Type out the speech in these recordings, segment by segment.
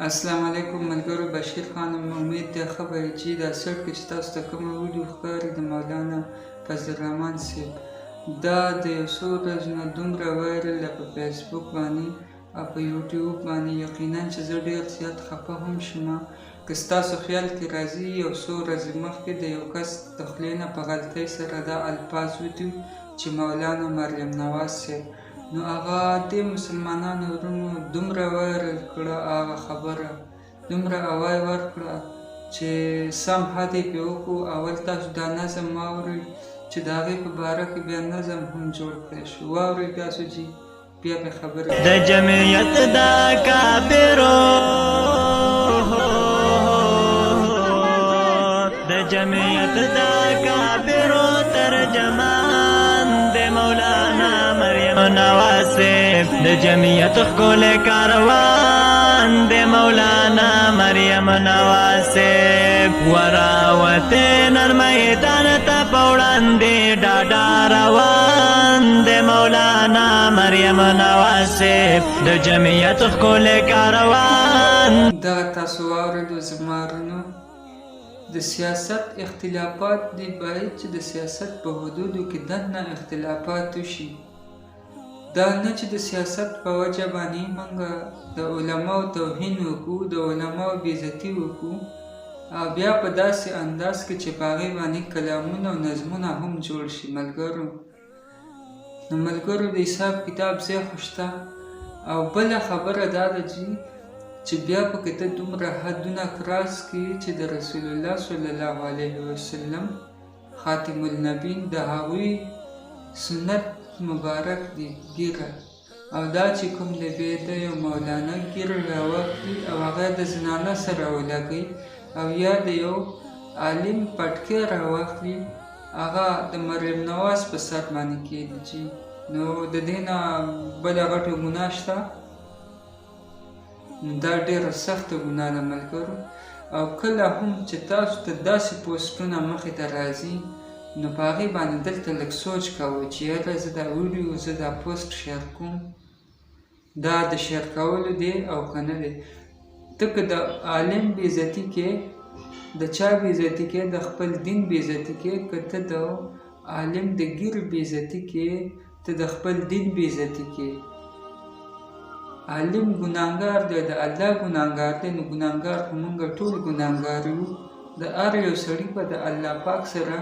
السلام علیکم ملګرو، بشیر خان یم. امید دی ښه به یې چې دا سړ کې چې تاسو ته کومه ویډیو ښکاري د مولانا فضل الرحمن صاحب، دا د یو څو ورځو نه دومره وایرله په فیسبوک باندې او په یوټیوب باندې، یقینا چې زه ډېر زیات خفه هم شوم. که ستاسو خیال کې راځي یو څو ورځې مخکې د یو کس د خولې نه په غلطۍ سره دا الفاظ وتي چې مولانا مریم نواز صاحب، نو هغه د مسلمانانو ورونو دومره وایرل کړه، هغه خبره دومره اوای ورکړه چې سم حد یې پرې وکړو. اول تاسو دا نظم واورئ چې د هغې په باره کې بیا نظم هم جوړ کړی شو. واورئ تاسو چې بیا پرې خبرې د جمعیت دا کافرو، د جمعیت دا کافرو ترجمان د مولانا مریم نواز صاحب، د جمعیت ښکل کاروان د مولانا مریم نواز صاحب، وراوتې نر میدان ته په وړاندې ډاډا روان د مولانا مریم نواز صاحب، د جمعیت ښکل کاروان. دغه تاسو واورئ زما ورونو، د سیاست اختلافات دی باید چې د سیاست په حدودو کې دننه اختلافات وشي. دا نه چې د سیاست په وجه باندې موږ د علماو توهین وکړو، د علماو بېعزتي وکړو او بیا په داسې انداز کې چې په هغې باندې کلامونه او نظمونه هم جوړ شي. ملګرو نو ملګرو د حساب کتاب ځای خو شته. او بله خبره دا ده چې بیا پکې ته دومره حدونه کراس کړي چې د رسول الله صلی الله علیه وسلم خاتم النبیین د هغوی سنت مبارک دی ګیره، او دا چې کوم د بیده یو مولانا ګیره راواخلي او هغه د زنانه سره ولګوي، او یا د یو عالم پټکی راواخلي هغه د مریم نواز په سر باندې کېږدي، نو د دې نه بله غټه ګناه شته؟ دا ډېره سخته ګناه ده ملګرو. او کله هم چې تاسو ته داسې پوسټونه مخې ته راځي نو په هغې باندې دلته لږ سوچ کوئ چې یاره زه دا ویډیو زه دا پوسټ شیر کوم، دا د شیر کولو دی او که نه دی. ته که د عالم بېعزتي کې، د چا بېعزتي کې؟ د خپل دین بېعزتي کې. که ته د عالم د ګیر بېعزتي کې، ته د خپل دین بېعزتي کې. عالم ګناهګار دی، د الله ګناهګار دی، نو ګناهګار خو مونږ ټول ګناهګار یو. د هر یو سړي به د الله پاک سره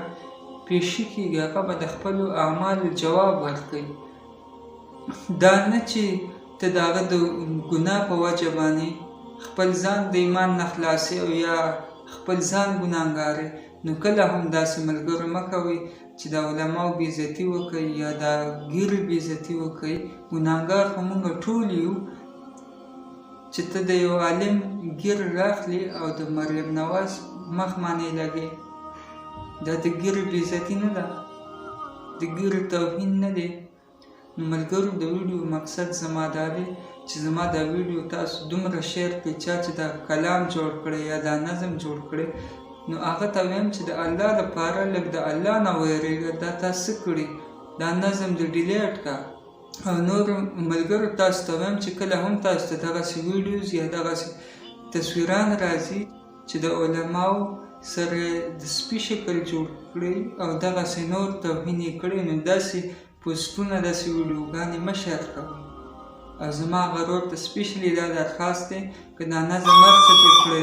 پیشي کېږي، هغه به د خپلو اعمالو جواب ورکوي. دا نه چې ته د هغه د ګناه په وجه باندې خپل ځان د ایمان نه خلاصې او یا خپل ځان ګناهګارې. نو کله هم داسې ملګرو مه کوئ چې د علماو بېعزتي وکړئ یا د ګیرو بېعزتي وکړئ. ګناهګار خو مونږ ټول یو. چې ته د یو عالم ګیر راخلي او د مریم نواز مخ باندې لګې، دا د ګیرو بېعزتي نه ده، د ګیرو توهین نه دی. نو ملګرو د ویډیو مقصد زما دا دی چې زما دا ویډیو تاسو دومره شیر کړئ، چا چې دا کلام جوړ کړی یا دا نظم جوړ کړی، نو هغه ته وایم چې د الله لپاره لږ د الله نه ویرېږه. دا تاسو څه کړي؟ دا نظم د ډیلیټ کا. او نور ملګرو تاسو ته وایم چې کله هم تاسو ته دغسې ویډیوز یا دغسې تصویران راځي چې د علماو سره د سپي شکل جوړ کړي او دغسې نور توهین یې کړی، نو داسې پوسټونه داسې ویډیوګانې مه شیر کوئ. او زما هغه ورور ته سپیشلي دا درخواست دی که دا نظم هر څه جوړ کړی